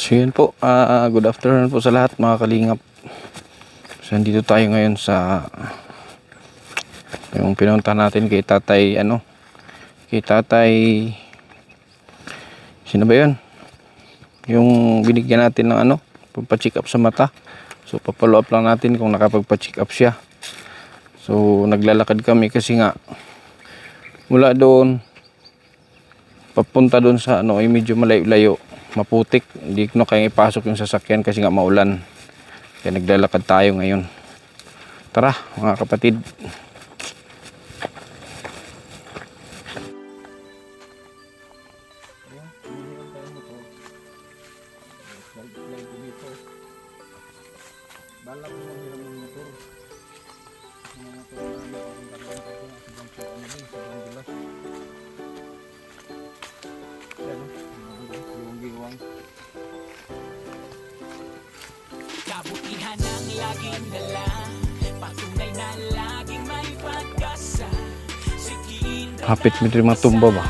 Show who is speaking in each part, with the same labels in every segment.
Speaker 1: So yun po, good afternoon po sa lahat mga kalingap. So nandito tayo ngayon sa yung pinunta natin kay tatay, kay tatay, sino ba yun? Yung binigyan natin ng pagpa-check up sa mata. So papalo up lang natin kung nakapagpa-check up siya. So naglalakad kami kasi nga mula doon papunta doon sa ay medyo malayo-layo, maputik, hindi ko na kaya ipasok yung sasakyan kasi nga maulan. Kaya naglalakad tayo ngayon. Tara mga kapatid.
Speaker 2: Kabutihan ang laging dala, patunay na laging may pag-asa.
Speaker 1: Hapit mo rin matumba ba?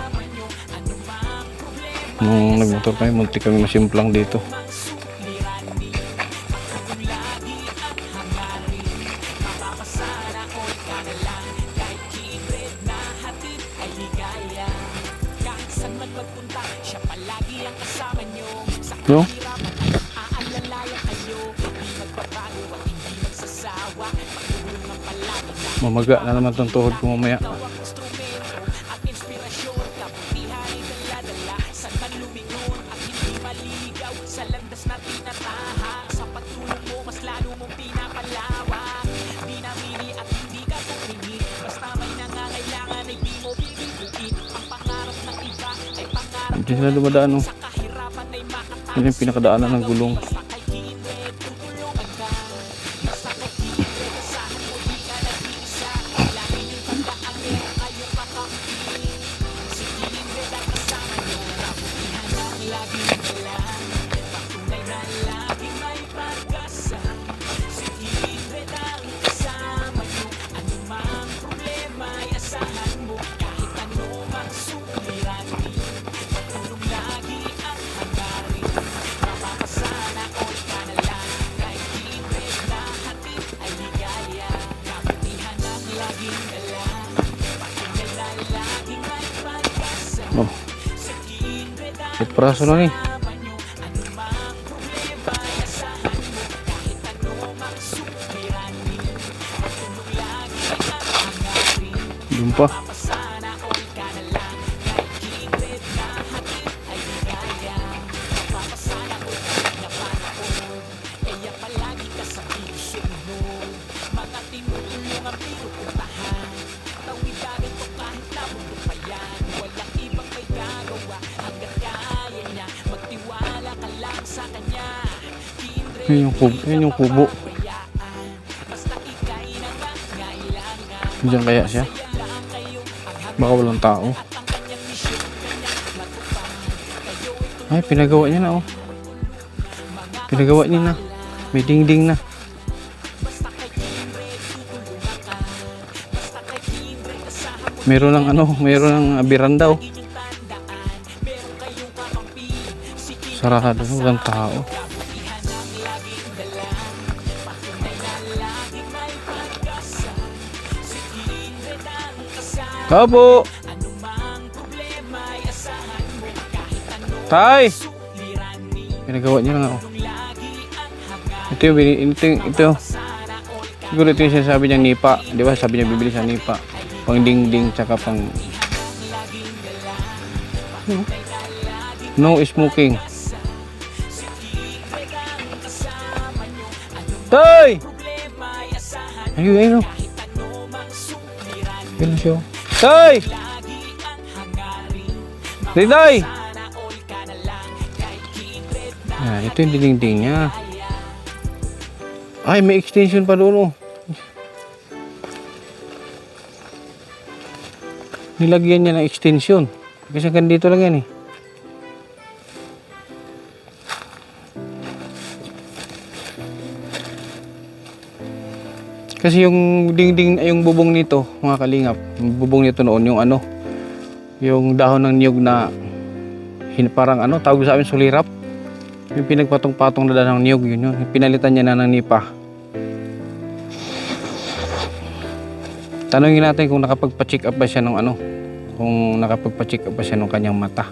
Speaker 1: Nung nagmotor kami, munti kami masimplang dito. No? Mamaga na naman itong tuhod ko mamaya. Hindi sila dumadaan, Yan yung pinakadaanan ng gulong. Oh, praso na ni. Doon pa. Yan yung kubo. Diyan kaya siya? Baka walang tao. Ay, pinagawa niya na, Pinagawa niya na. May dingding na. Meron ng biranda, Sarado, walang tao. Apo! Tay! Pinagawa niya na, Ito yung siguro ito yung sinasabi niyang nipa. Di ba? Sabi niya bibili sa nipa. Pang dingding tsaka pang no smoking. Tay! Ayun. Ayun siya. Tay! Tay! Ito yung dinding niya. Ay, may extension pa doon, Nilagyan niya ng extension. Kasi hanggang dito lang yan, Kasi yung dingding, yung bubong nito, mga kalingap, yung bubong nito noon, yung yung dahon ng niyog na parang tawag sa amin sulirap. Yung pinagpatong-patong na ng niyog, yun yun. Pinalitan niya na ng nipa. Tanungin natin kung nakapagpa-check up ba siya ng ano. Kung nakapagpa-check up ba siya ng kanyang mata.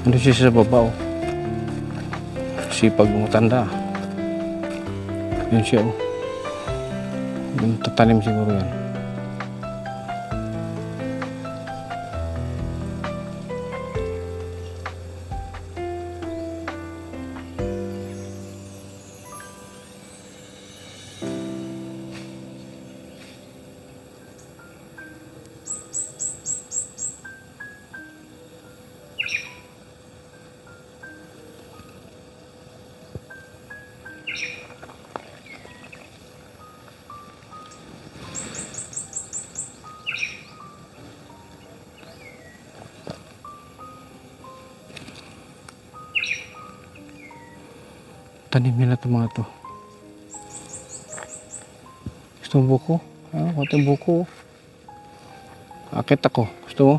Speaker 1: Ano siya sa baba, oh. Sipag mo tanda. Yun siya, oh. Yung tatanim siguro yan. Tanim nila itong mga to. Gusto mo buko? Ah, konting buko. Akit ako. Gusto mo?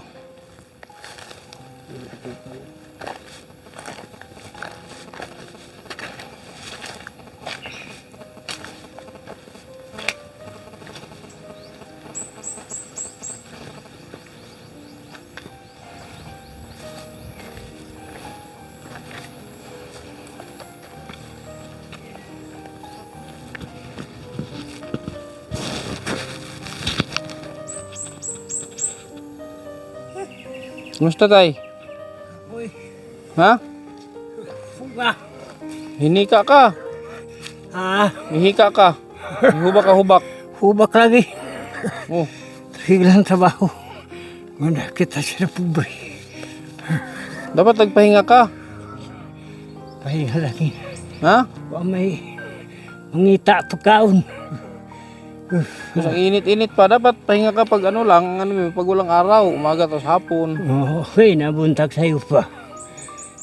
Speaker 1: Kumusta tay?
Speaker 3: Uy,
Speaker 1: Ha?
Speaker 3: fuga.
Speaker 1: Hinika ka.
Speaker 3: Ah,
Speaker 1: Hihika ka. Hubak ka hubak.
Speaker 3: hubak lagi.
Speaker 1: Oh.
Speaker 3: Biglang trabaho. Wala kita sila pobre.
Speaker 1: Dapat nagpahinga ka.
Speaker 3: Pahinga lagi.
Speaker 1: Ha?
Speaker 3: Wa may mangita pagkaon.
Speaker 1: Kasi ang init-init pa. Dapat pahinga ka pag ano lang. Ano, pag walang araw. Umaga tapos hapon.
Speaker 3: Oh, okay, nabuntag sa'yo pa.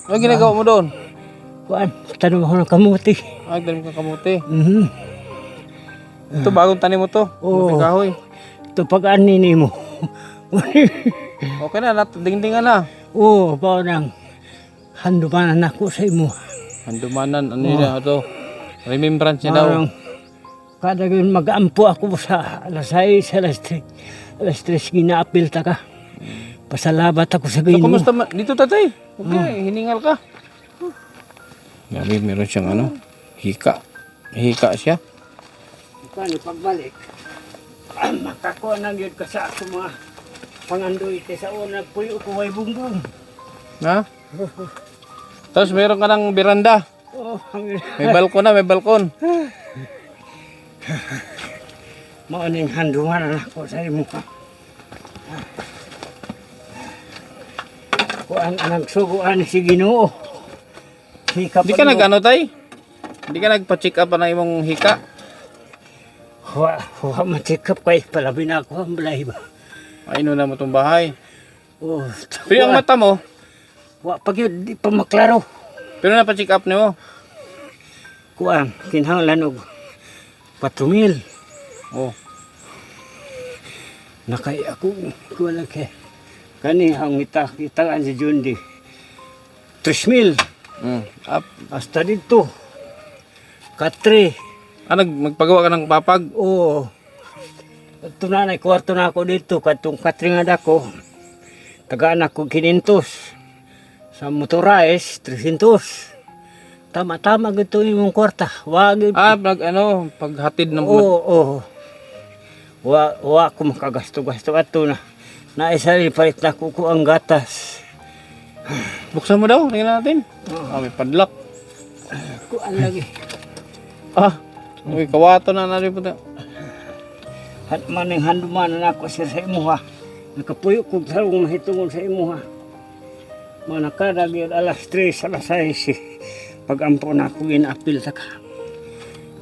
Speaker 1: Ano ginagawa mo doon?
Speaker 3: Kuan, tanong ako ng kamuti.
Speaker 1: Ay, tanim ka kamuti.
Speaker 3: Mhm.
Speaker 1: Ito, bagong tanim mo to.
Speaker 3: Oo.
Speaker 1: Kamuti kahoy.
Speaker 3: Ito pag-anini mo.
Speaker 1: Okay na, dingdingan na.
Speaker 3: Oo, pa nang handumanan ako sa imo.
Speaker 1: Handumanan, ano yun na ito? Remembrance niya daw.
Speaker 3: Parang kada yun mag-ampo ako sa alas 6, alas 3 ginaapil ta ka. Pasalabat ako sa
Speaker 1: So,
Speaker 3: Ginoo.
Speaker 1: kumusta dito tatay? Okay, hiningal ka. Grabe, meron siyang ano, hika. Hika siya.
Speaker 3: Paano pagbalik? Makakuha na yun ka sa ako mga pangandoy sa una puyo ko way bungbong.
Speaker 1: Ha? Tapos meron ka ng beranda.
Speaker 3: Oh,
Speaker 1: May balkon na, may balkon.
Speaker 3: maaning handungan na ako sa imo. Kuan ang suguan si Ginoo. Hika
Speaker 1: Hindi ka nag-ano tay? Hindi ka nagpa-check up ng imong hika?
Speaker 3: Wa matikap kay palabi na ako ang balay ba.
Speaker 1: Ay, na mo itong bahay.
Speaker 3: Oh,
Speaker 1: Pero yung mata mo,
Speaker 3: wa pag yun, di pa maklaro.
Speaker 1: pero napa-check up niyo.
Speaker 3: Kuan, kinahanglan og 4,000.
Speaker 1: Oh,
Speaker 3: Nakay ako, kuan lang kay. Kani ang kitaan si Jundi. 3,000.
Speaker 1: up.
Speaker 3: Hasta dito. Katre.
Speaker 1: Ah, magpagawa ka ng papag.
Speaker 3: Oo. Ito na, kwarto na ako dito. Katong katre nga dako. Tagaan ako 500. Sa motorais, 300. Tama-tama gito yung kwarta. Wag.
Speaker 1: Ah, paghatid ng
Speaker 3: Oo. Wa ko makagasto-gasto ato na. Naisa rin palit na kuko ang gatas.
Speaker 1: Buksan mo daw, tingnan natin. Ah, may padlock.
Speaker 3: Kuan lagi.
Speaker 1: Ah, may kawato na rin po.
Speaker 3: At maning handuman na ako sir sa imo ha. Nakapuyo kog sarong mahitungod sa imo ha. Manakadag yun alas 3, alas 6. Pag-ampo na ako ginapil ta ka.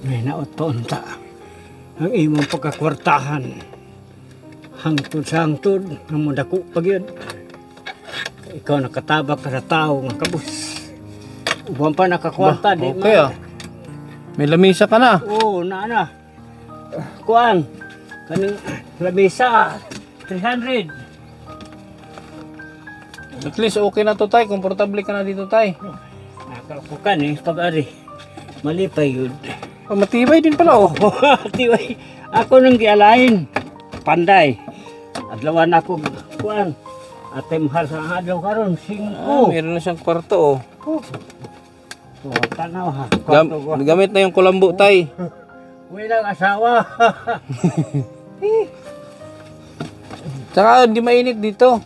Speaker 3: May naot pa unta. Ang imong pagkakwartahan. Hangtod sa hangtod. Ang mudako pag yun. Ikaw nakatabak ka sa tao nga kabus. Uban pa nakakwarta. di
Speaker 1: Okay ah. May lamisa ka na.
Speaker 3: Oo, na. kuan. Kaning lamesa 300.
Speaker 1: At least okay na to tay, komportable ka na dito tay.
Speaker 3: Nakakukan pag-ari. Malipay yun.
Speaker 1: Oh, matibay din pala oh.
Speaker 3: Tiway, ako nang gialain. Panday. Adlawan ako kuan. Ate mahal sa adlaw karon 5.
Speaker 1: Meron na siyang kwarto oh.
Speaker 3: So, tanaw ha.
Speaker 1: Gamit na yung kulambo tay.
Speaker 3: Walang asawa.
Speaker 1: Tsaka hindi mainit dito.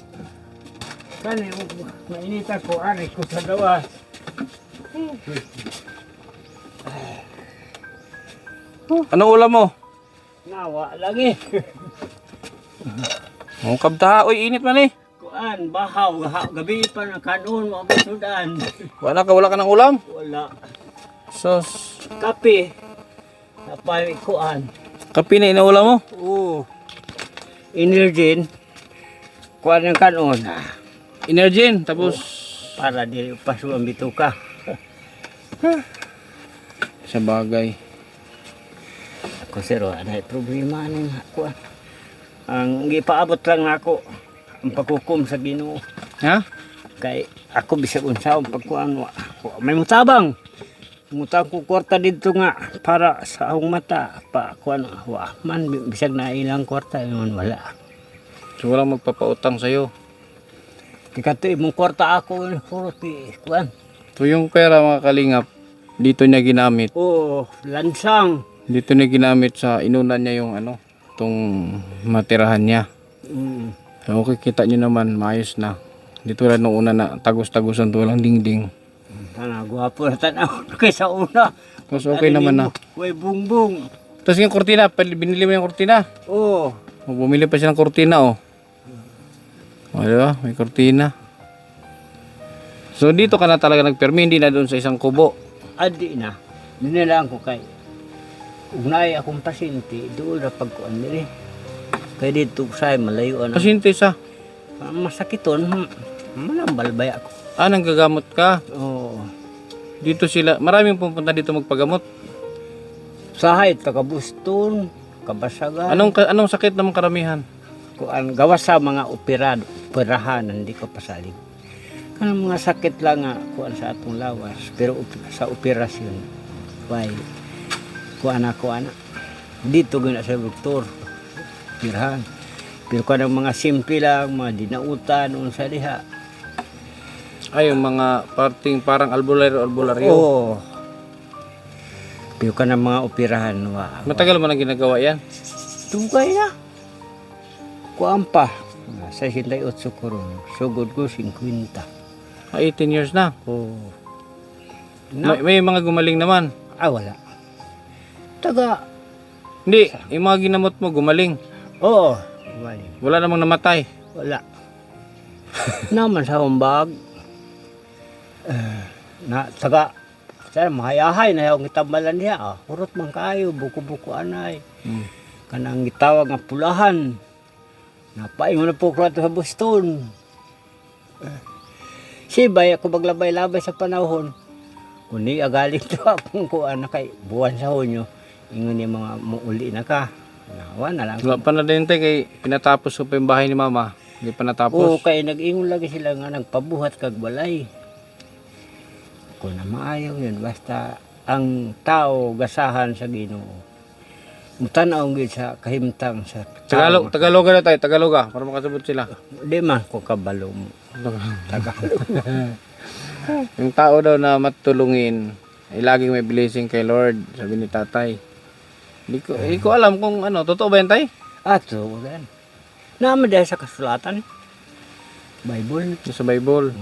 Speaker 3: Kani mainita ko ari ko sa gawas.
Speaker 1: Anong ulam mo?
Speaker 3: Nawa lagi.
Speaker 1: Ang kabtaha, uy init man eh.
Speaker 3: Kuan bahaw gabi pa na kanon mo sudan.
Speaker 1: Wala ka ng ulam?
Speaker 3: Wala.
Speaker 1: Sos,
Speaker 3: Kape. Napay kuan.
Speaker 1: kape na inaulam mo?
Speaker 3: Oo. Energin. Kuan ng kanon.
Speaker 1: Energin, tapos
Speaker 3: Para dili pasuan bituka.
Speaker 1: sa bagay.
Speaker 3: Ako siro, anay problema ning kuan. Ang gipaabot lang nako ang pagkukum sa Ginoo.
Speaker 1: Ha?
Speaker 3: Kay ako bisag unsa ang pagkuan wa. May mutabang. Mutang ko kwarta dito nga para sa akong mata pa kuan wa man bisag na ilang kwarta man wala.
Speaker 1: So walang magpapautang sa'yo.
Speaker 3: Kikato imong kwarta ako puro ti kuan.
Speaker 1: So yung pera mga kalingap, dito niya ginamit.
Speaker 3: Oo, lansang.
Speaker 1: Dito niya ginamit sa inunan niya yung ano, tong matirahan niya.
Speaker 3: Mm.
Speaker 1: So okay, kita niyo naman, maayos na. Dito lang nung una na tagos-tagosan to walang dingding.
Speaker 3: Tana gwapo na tanaw kaysa una.
Speaker 1: Tapos okay naman na.
Speaker 3: Way bungbong.
Speaker 1: Tapos yung kortina, binili mo yung kortina.
Speaker 3: Oo.
Speaker 1: O, bumili pa siya ng kortina oh. O, diba? May kortina. So dito ka na talaga nagpermi, hindi na doon sa isang kubo.
Speaker 3: Adi na. Dinilaan ko kay. Ugnay akong pasyente, doon na pagkuan nila. Kaya dito sa malayo na.
Speaker 1: Pasyente sa.
Speaker 3: Masakiton, manambal baya ako.
Speaker 1: Nanggagamot ka.
Speaker 3: Oo.
Speaker 1: Dito sila, maraming pupunta dito magpagamot.
Speaker 3: Sahay, taga-Buston, kabasagan.
Speaker 1: Anong sakit naman karamihan?
Speaker 3: Kuan, gawas sa mga operahan, hindi ko pasalig. Kanang mga sakit lang nga, kuan sa atong lawas. Pero sa operasyon, kuan na. Dito gina sa doktor. Operahan. Pero kanang mga simple lang, mga dinautan, unsa diha.
Speaker 1: Ay, yung mga parang albularyo.
Speaker 3: Oo. Pero kanang mga operahan,
Speaker 1: Matagal mo na ginagawa yan?
Speaker 3: tungkay na. Kuan pa. 68 ko ron. Sugod ko 50.
Speaker 1: 18 years na.
Speaker 3: Oo.
Speaker 1: May mga gumaling naman.
Speaker 3: Wala. Taga.
Speaker 1: Hindi, yung mga ginamot mo gumaling.
Speaker 3: Oo. Wala.
Speaker 1: Wala namang namatay.
Speaker 3: Wala. Naman sa umbag. Taga. Sana mahayahay na yung itambalan niya. Hurot man kayo. Buko-buko anay. Kanang gitawag nga pulahan. Napaingon na po ko sa Boston. Sibay ako maglabay-labay sa panahon. Kuni agaling to akong kuan na kay buwan sa hunyo. Ingon ni mga muuli na ka. Nawa na lang.
Speaker 1: Wala pa na din tayo kay pinatapos ko pa yung bahay ni mama. Hindi pa
Speaker 3: Oo,
Speaker 1: natapos.
Speaker 3: kay nag-ingon lagi sila nga nagpabuhat kag balay. Kung na maayaw yun, basta ang tao gasahan sa Ginoo. Mutanaw gid sa kahimtang sa tao.
Speaker 1: Tagalog na tayo, Tagaloga, para makasabot sila.
Speaker 3: Di man ko kabalo mo. Tagalog.
Speaker 1: Yung tao daw na matulungin, ay laging may blessing kay Lord, sabi ni tatay. Hindi ko alam kung ano, totoo ba yan tay?
Speaker 3: Ato, gan. Naman dahil sa kasulatan. Bible.
Speaker 1: Sa Bible.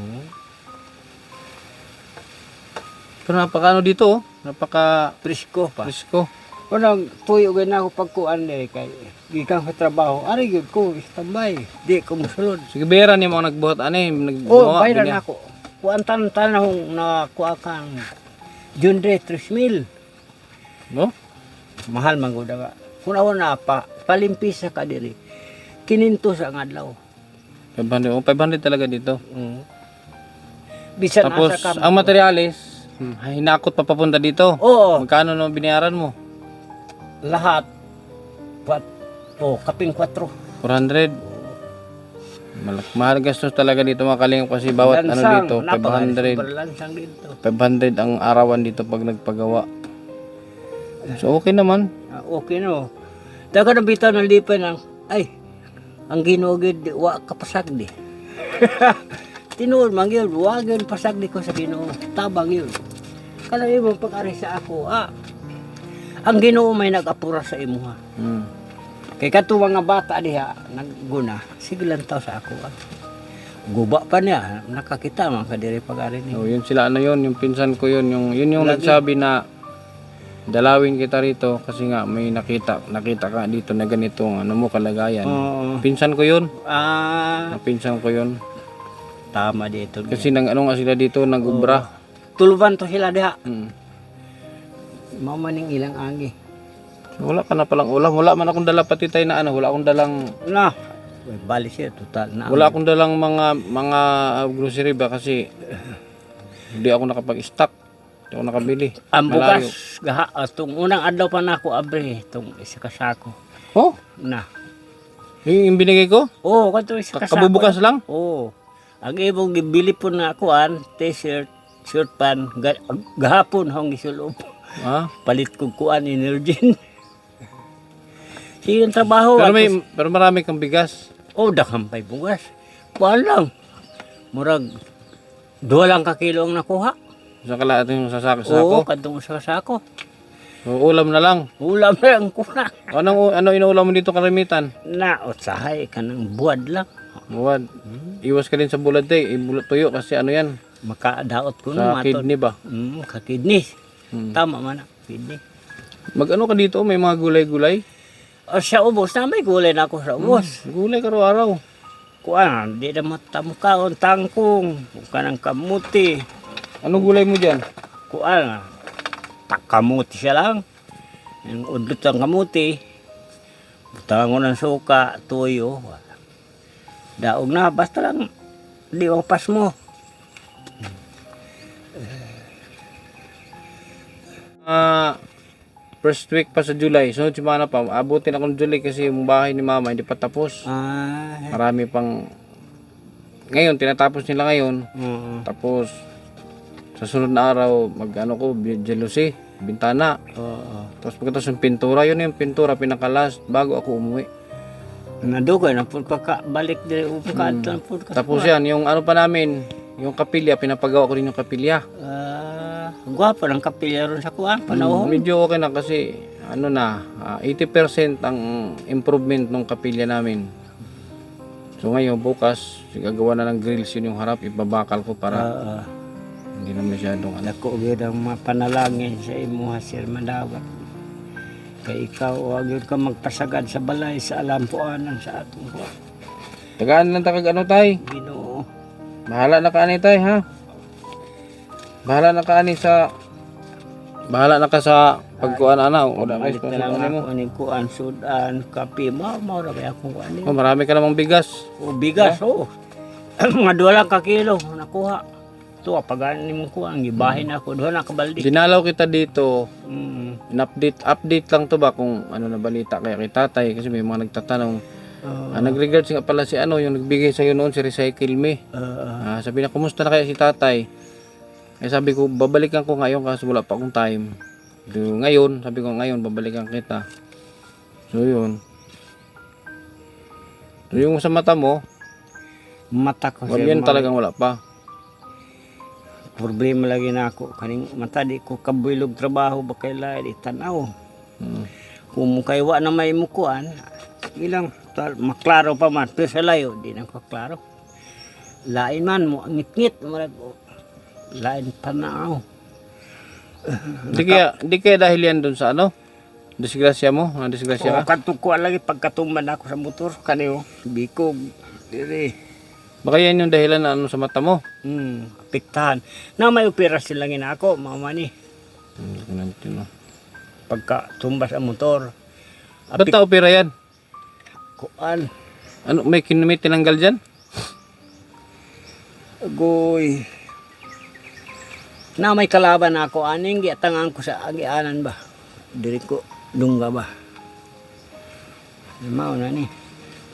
Speaker 1: Pero napaka ano dito, napaka
Speaker 3: Presko pa.
Speaker 1: presko.
Speaker 3: Unang tuyo gan ako pagkuan ni kay gikan sa trabaho. Ari gyud ko istambay. Di ko mosulod.
Speaker 1: Sige, bera ni mo nagbuhat ani,
Speaker 3: Oh,
Speaker 1: nagbuhat.
Speaker 3: bayran ako. Kuan tan-tan na kuha kang Jundre 3,000.
Speaker 1: No?
Speaker 3: Mahal man gud nga. Kunaon na pa palimpis sa kadiri. 500 ang adlaw.
Speaker 1: 500 talaga dito.
Speaker 3: Bisan
Speaker 1: Tapos,
Speaker 3: asa ka.
Speaker 1: ang materialis, hinakot pa papunta dito.
Speaker 3: Oo,
Speaker 1: Magkano naman binayaran mo?
Speaker 3: lahat kaping 4.
Speaker 1: 400. Mahal gastos talaga dito mga kalingap kasi bawat ano dito, 500.
Speaker 3: Lansang dito.
Speaker 1: 500 ang arawan dito pag nagpagawa. So okay naman.
Speaker 3: Okay no. Daga na bitaw ng lipan ang, ay, ang ginugid, wa kapasag di. Tinuod man yun, wag yun pasag di ko sa Ginoo. Tabang yun. Kala mo pag-ari sa ako, ang Ginoo may nag-apura sa imo ha. Kay kato mga bata diha, nagguna, sige lang tao sa ako. Guba pa niya, nakakita man kadiri pag-ari niya.
Speaker 1: So yun sila ano yun, yung pinsan ko yun, yung nagsabi na dalawin kita rito kasi nga may nakita ka dito na ganitong ano mo kalagayan. Pinsan ko yun. Pinsan ko yun.
Speaker 3: Tama dito.
Speaker 1: Kasi nang ano nga sila dito, nag-ubra.
Speaker 3: Tuluban to sila diha. Mamaning ilang agi.
Speaker 1: Wala ka na palang ulam. Wala man akong dala pati tayo na ano. Wala akong dalang...
Speaker 3: Na. Bali siya. Total na.
Speaker 1: Wala akong dalang mga grocery ba kasi hindi ako nakapag-stock. Hindi ako nakabili.
Speaker 3: Ang
Speaker 1: Malayo.
Speaker 3: bukas, itong unang adlaw pa na ako abre, itong isa kasako.
Speaker 1: Oh?
Speaker 3: Na.
Speaker 1: Yung binigay ko?
Speaker 3: Oo, kanto isa kasako.
Speaker 1: Kabubukas lang?
Speaker 3: Oo. Ang ibong gibili po na ako t-shirt, shirt pan, gahapon hong isulob. Palit ko kuan Energin. Sige ang trabaho.
Speaker 1: Pero marami kang bigas.
Speaker 3: Dakampay bugas. Kuan lang. Murag 2 lang ka kilo ang nakuha.
Speaker 1: Sa kalahat yung sasako.
Speaker 3: Oo, kantong sa sako.
Speaker 1: So, ulam na lang.
Speaker 3: Ulam na ang kuna.
Speaker 1: Ano inuulam mo dito karamitan?
Speaker 3: Na, utsahay ka ng buwad lang.
Speaker 1: Buwad. Iwas ka din sa bulad tayo. Tuyo kasi ano yan.
Speaker 3: Makadaot ko
Speaker 1: Sa kidney ba?
Speaker 3: Kakidney. Tama man kidney.
Speaker 1: Mag-ano ka dito? May mga gulay-gulay?
Speaker 3: Sa ubos na may gulay na ako sa ubos.
Speaker 1: Gulay ka araw-araw.
Speaker 3: Kuan, di na matamukaon, tangkong, kanang kamuti.
Speaker 1: Anong gulay mo dyan?
Speaker 3: Kuan, kamuti siya lang. Yung udlot ang kamuti. Butangan ko ng suka, tuyo. Daog na, basta lang, di opas mo.
Speaker 1: First week pa sa July. Sunod semana pa. Abutin ako ng July kasi yung bahay ni mama hindi pa tapos. Marami pang... Ngayon, tinatapos nila ngayon. Tapos, sa sunod na araw, mag-ano ko, jealousy, bintana. Tapos pagkatapos yung pintura, yun yung pintura, pinakalas, bago ako umuwi.
Speaker 3: Nadugay na po balik din
Speaker 1: Tapos yan, yung ano pa namin, yung kapilya, pinapagawa ko rin yung kapilya.
Speaker 3: Gwapo ng kapilya ron sa kuwan, panahon.
Speaker 1: Medyo okay na kasi, ano na, 80% ang improvement ng kapilya namin. So ngayon, bukas, gagawa na ng grills yun yung harap, ibabakal ko para hindi na masyadong ano.
Speaker 3: Dako gyud ang mga panalangin sa imo Sir Madawat. Kay ikaw wag gyud ka magpasagad sa balay sa alampuanan sa atong kuwan.
Speaker 1: Tagaan lang takag ano tay.
Speaker 3: Ginoo.
Speaker 1: Bahala na ka ani tay ha. Bahala na ka ani sa bahala na ka sa pagkuan ana. Wala kay sponsor mo.
Speaker 3: Ani kuan sudan, kape, mao ra kay akong kuan.
Speaker 1: Oh, marami ka namang bigas.
Speaker 3: Bigas mga 2 lang ka kilo nakuha. Tuwa pagani mo kuan gibahin ako 2 na ka balde.
Speaker 1: Dinalaw kita dito. Update lang to ba kung ano na balita kaya kay tatay kasi may mga nagtatanong. Nag-regards nga pala si ano yung nagbigay sa iyo noon si Recycle Me. Sabi na kumusta na kaya si tatay? Sabi ko babalikan ko ngayon kasi wala pa akong time. Ngayon, sabi ko ngayon babalikan kita. So yun. So yung sa mata mo,
Speaker 3: mata ko
Speaker 1: yan talagang wala pa.
Speaker 3: Problema lagi na ako kaning mata di ko kabulog trabaho ba kay lain itanaw. Kung kay wa na may mukuan, ilang maklaro pa man pero sa layo di na ko klaro. Lain man mo ngit-ngit lain pa na ako.
Speaker 1: Hindi kaya dahil yan dun sa ano? Disgrasya mo? Disgrasya ka?
Speaker 3: Katukuan lagi pagkatumban ako sa motor kaniyo bikog diri.
Speaker 1: Baka yan yung dahilan na ano sa mata mo?
Speaker 3: Piktahan. Na may operasyon lang na ako, mama ni. Pagka tumbas ang motor.
Speaker 1: Ba't na-opera yan?
Speaker 3: Kuan.
Speaker 1: Ano, may tinanggal dyan?
Speaker 3: Agoy. Na may kalaban ako, aning giatangan ko sa agianan ba? Diri ko, lungga ba? Mao na ni.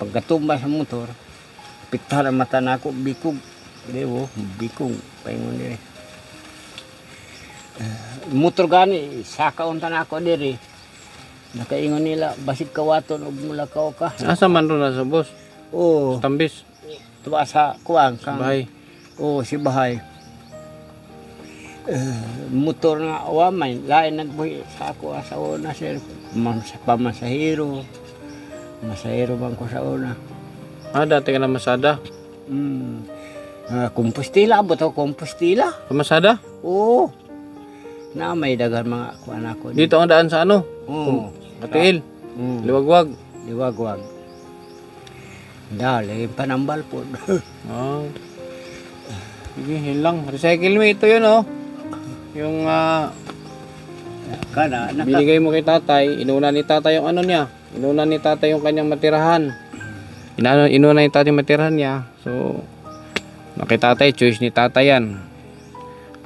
Speaker 3: Pagkatumba sa motor, piktahan ang mata na ako, bikog. Dewo, bikog. Paingon diri. Motor gani, saka unta na ako diri. Nakaingon nila, basit kawaton og mula ka.
Speaker 1: Asa man ro na sa boss?
Speaker 3: Oo,
Speaker 1: Tambis.
Speaker 3: tuwa sa kuwang kang.
Speaker 1: Bahay.
Speaker 3: Oo, si Bahay. Motor nga awamay, lain nagbuhi sa ako sa una sir. Pamasahero. Masahero bang ko sa una.
Speaker 1: Dati ka na masada.
Speaker 3: Kumpustila, abot ako kumpustila.
Speaker 1: Pamasada?
Speaker 3: Oo. Na may dagan mga kuwan ako.
Speaker 1: Dito ang daan sa ano?
Speaker 3: Oo.
Speaker 1: Katiil.
Speaker 3: Liwag.
Speaker 1: Liwagwag.
Speaker 3: Liwagwag. Dali, panambal po.
Speaker 1: Oh. Sige, yun lang. Recycle mo ito yun, oh. Yung
Speaker 3: Kana,
Speaker 1: binigay mo kay tatay, inuna ni tatay yung ano niya. Inuna ni tatay yung kanyang matirahan. Inuna ni tatay yung matirahan niya. So, kay tatay, choice ni tatay yan.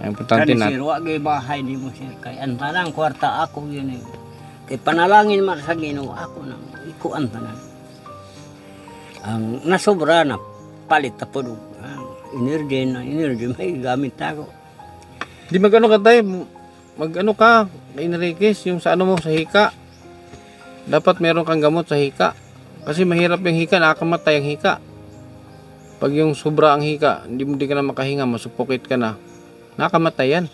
Speaker 1: Ang importante
Speaker 3: Kani
Speaker 1: na.
Speaker 3: sir, wag ay bahay ni mo sir. Kay ang tanang kwarta ako yun eh. Kay panalangin man sa Ginoo ako nang iko ang tanan. Ang nasobra na palit ta po energy may gamit ako.
Speaker 1: Di mag-ano ka tayo, mag-ano ka, Enriquez, yung sa ano mo, sa hika. Dapat meron kang gamot sa hika. Kasi mahirap yung hika, nakakamatay ang hika. Pag yung sobra ang hika, hindi ka na makahinga, masupukit ka na. Nakakamatay yan.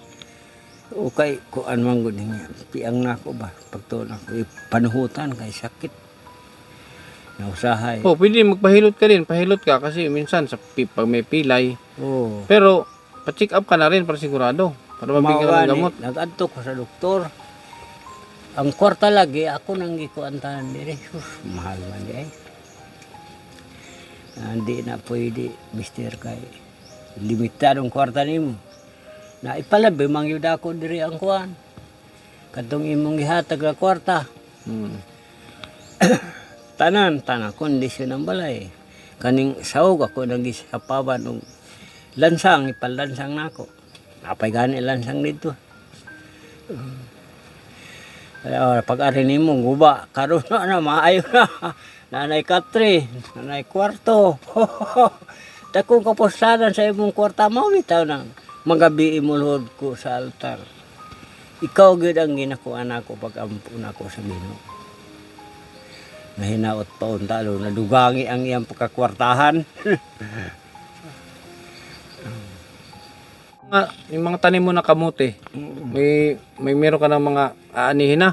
Speaker 3: Okay, kung ano man gud niya. Piang na ako ba? Pagtuon ako, panuhutan kay sakit. Nausahay.
Speaker 1: Oh, pwede magpahilot ka din, pahilot ka kasi minsan sa pag may pilay.
Speaker 3: Oo.
Speaker 1: Pero pa-check up ka na rin para sigurado, para mabigyan ka ng gamot.
Speaker 3: Nag-adto ko sa doktor. Ang kwarta lagi, ako nang gikuantahan dire. Mahal man di ay. Hindi na pwede, mister kay. Limitadong kwarta nimo. Na ipalabi, mangyud ako dire ang kuan. Katong imong gihatag na kwarta. Tanan kondisyon ng balay. Kaning sahog ako nang gisapawan og lansang, ipalansang nako. Napay gani lansang dito. Pag-ari nimo guba, karon na maayo na. Nanay Katri, nanay kwarto. Dakong kapostadan sa imong kwarta mo bitaw nang magabi imulhod ko sa altar. Ikaw gid ang ginakuan ako pag ampun ako sa Ginoo. Nahinaot pa untalo, nadugangi ang iyang pagkakwartahan.
Speaker 1: Yung mga tanim mo na kamote, may meron ka ng mga aanihin na.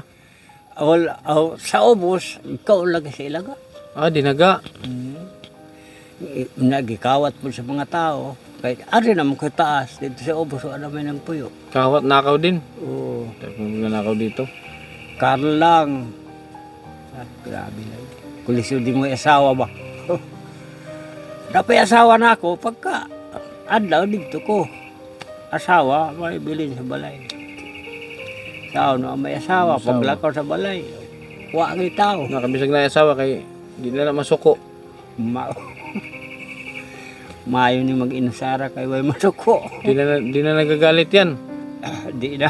Speaker 3: Sa ubos, ikaw lagi sa ilaga.
Speaker 1: Dinaga.
Speaker 3: Nagikawat mo sa mga tao. Kahit ari naman ko taas, dito sa ubos, wala may ng puyo.
Speaker 1: Kawat nakaw din.
Speaker 3: Oo.
Speaker 1: Kung nakaw dito.
Speaker 3: Karl lang. Grabe na. Kulisyo di mo asawa ba? Dapat asawa na ako pagka adlaw dito ko. Asawa, may bilin sa balay. Sao no may asawa, paglakaw sa balay. Wa kay tao.
Speaker 1: Nakabisag na yung asawa kay di na masuko.
Speaker 3: Mayo ni mag-inusara kay way masuko.
Speaker 1: Di na nagagalit yan.
Speaker 3: Di na.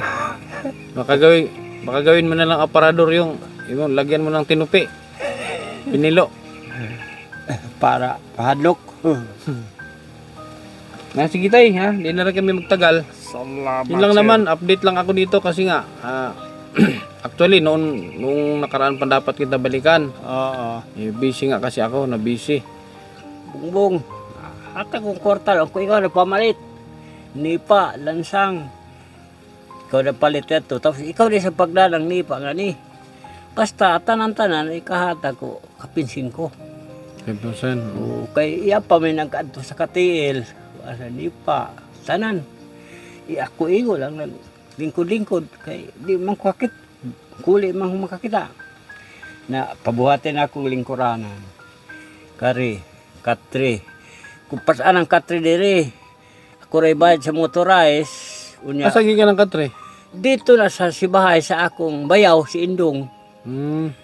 Speaker 1: Baka gawin mo na lang aparador yung lagyan mo ng tinupi. Pinilo.
Speaker 3: Para pahadlok.
Speaker 1: Sige tay, ha? Di na rin kami magtagal.
Speaker 3: Salamat.
Speaker 1: Yun lang naman, update lang ako dito kasi nga actually nung nakaraan pa dapat kita balikan.
Speaker 3: Oo.
Speaker 1: Busy nga kasi ako, na busy.
Speaker 3: Bungbong. Hata kong kwartal, ako ikaw na pamalit. Nipa, lansang. Ikaw na palit ito. Tapos ikaw din sa pagdalang nipa nga ni. Basta tanan-tanan, ikahata ko, kapinsin ko.
Speaker 1: 5%.
Speaker 3: O, kay iya pa may nagkaadto sa katiil. Asa nipa, tanan. Ako igo lang, lingkod-lingkod. Kay di man kakit, kuli man makakita. Na pabuhatin ako lingkuranan. Kari, katri. Kung pasaan ang katri diri, ako ray bayad sa motorize. Unya,
Speaker 1: Asa ka ng katre?
Speaker 3: dito na sa sibahay sa akong bayaw, si Indong.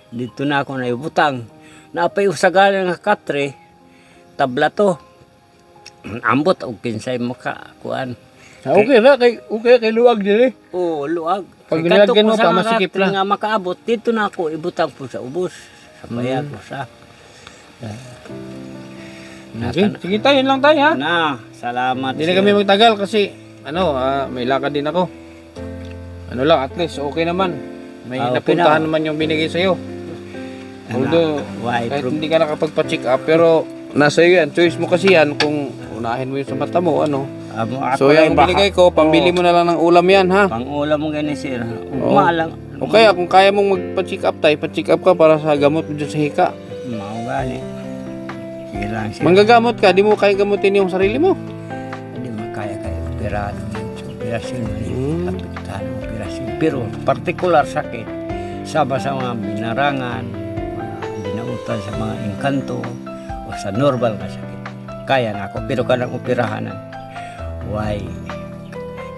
Speaker 3: Dito na ako naibutang. Napay usagalan nga katre, tabla to. Ambot og kinsay makakuan.
Speaker 1: Okay kay luwag dili.
Speaker 3: Oo, luag.
Speaker 1: Pag
Speaker 3: Kay kadto
Speaker 1: nilagyan
Speaker 3: ko
Speaker 1: mo
Speaker 3: sa
Speaker 1: pa,
Speaker 3: mga
Speaker 1: masikip
Speaker 3: katre
Speaker 1: na.
Speaker 3: nga makaabot, dito na ako ibutang po sa ubos. sa bayag ko sa.
Speaker 1: Okay. Sige tayo, yun lang tayo ha.
Speaker 3: Na, salamat.
Speaker 1: Hindi na kami magtagal kasi may lakad din ako. Ano lang, at least okay naman. May
Speaker 3: Okay
Speaker 1: napuntahan
Speaker 3: na.
Speaker 1: naman yung binigay sa'yo. Although,
Speaker 3: Why?
Speaker 1: kahit hindi ka nakapagpa-check up, pero nasa iyo yan. Choice mo kasi yan kung unahin mo yung sa mata mo, ano. So, yung binigay ko, pambili mo na lang ng ulam yan, ha?
Speaker 3: Pang-ulam mo ganyan, sir.
Speaker 1: Oo.
Speaker 3: Malang.
Speaker 1: O kaya, kung kaya mong magpa-check up tayo, pa-check up ka para sa gamot mo dyan sa hika.
Speaker 3: Mau gani. Sige lang, sir.
Speaker 1: Manggagamot ka, di mo kaya gamutin yung sarili mo.
Speaker 3: Hindi makaya kayo operado. Operasyon na yun.
Speaker 1: Hmm.
Speaker 3: Kapitan ng operasyon. Pero partikular sakit, sama sa mga binarangan, mga binautan sa mga engkanto, o sa normal na sakit. Kaya na ako, pero kanang operahanan. Why?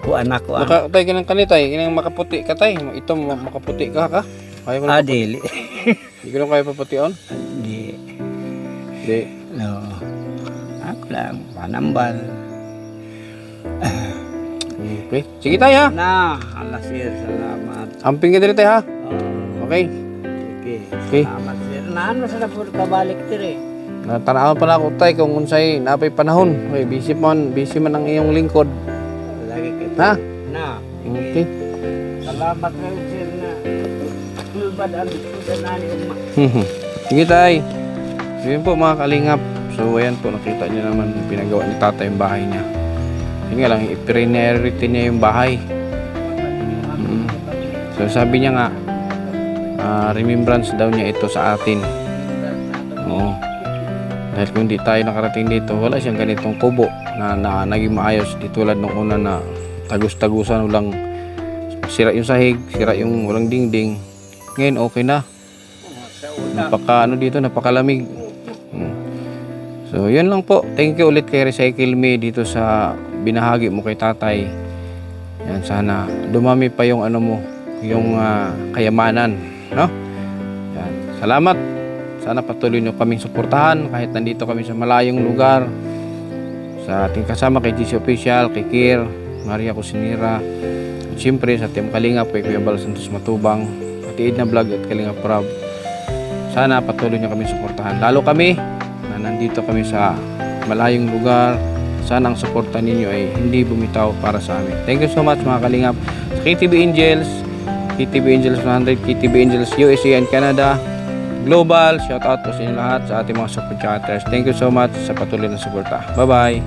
Speaker 3: Kuan ako ang
Speaker 1: Baka tayo kinang kanitay, kinang makaputi ka tayo. Ito, makaputi ka. Kaya mo na
Speaker 3: adili.
Speaker 1: Hindi ko lang kaya papution.
Speaker 3: Hindi.
Speaker 1: Hindi.
Speaker 3: No. Ako lang, panambal.
Speaker 1: Okay. Sige tayo, ha?
Speaker 3: Na, ala sir, salamat.
Speaker 1: Amping ka din tayo, ha?
Speaker 3: Oh,
Speaker 1: Okay.
Speaker 3: okay.
Speaker 1: Okay.
Speaker 3: Salamat sir. Naano sa napod kabalik tiri?
Speaker 1: Natanawan pa na ako tayo kung unsay napay panahon. Okay, busy man ang iyong lingkod.
Speaker 3: Lagi kayo.
Speaker 1: Ha?
Speaker 3: Na.
Speaker 1: Okay.
Speaker 3: Salamat kayo sir na. Tulbad ang sudanani umma.
Speaker 1: Sige tayo. Yun po mga kalingap. So ayan po, nakita niyo naman yung pinagawa ni tatay yung bahay niya. Yun nga lang, i-priority niya yung bahay. So sabi niya nga, remembrance daw niya ito sa atin. Oo. Dahil kung di tayo nakarating dito, wala siyang ganitong kubo na naging maayos. Di tulad nung una na tagus-tagusan, walang sira yung sahig, sira yung walang dingding. Ngayon okay na. Napakalamig. So yun lang po. Thank you ulit kay Recycle Me dito sa binahagi mo kay tatay. Yan, sana dumami pa yung yung kayamanan, no? Yan. Salamat. Sana patuloy niyo kaming suportahan kahit nandito kami sa malayong lugar. Sa ating kasama kay GC Official, kay Kir, Maria Cusinera, at siyempre sa Team Kalingap kay Kuya Bal Santos Matubang, Ate Edna Vlog at Kalingap Prab. Sana patuloy niyo kaming suportahan. Lalo kami na nandito kami sa malayong lugar. Sana ang suporta ninyo ay hindi bumitaw para sa amin. Thank you so much mga Kalingap. Sa KTB Angels, KTB Angels 100, KTB Angels USA and Canada, Global, shout out po sa inyo lahat sa ating mga support chatters. Thank you so much sa patuloy na suporta. Bye-bye!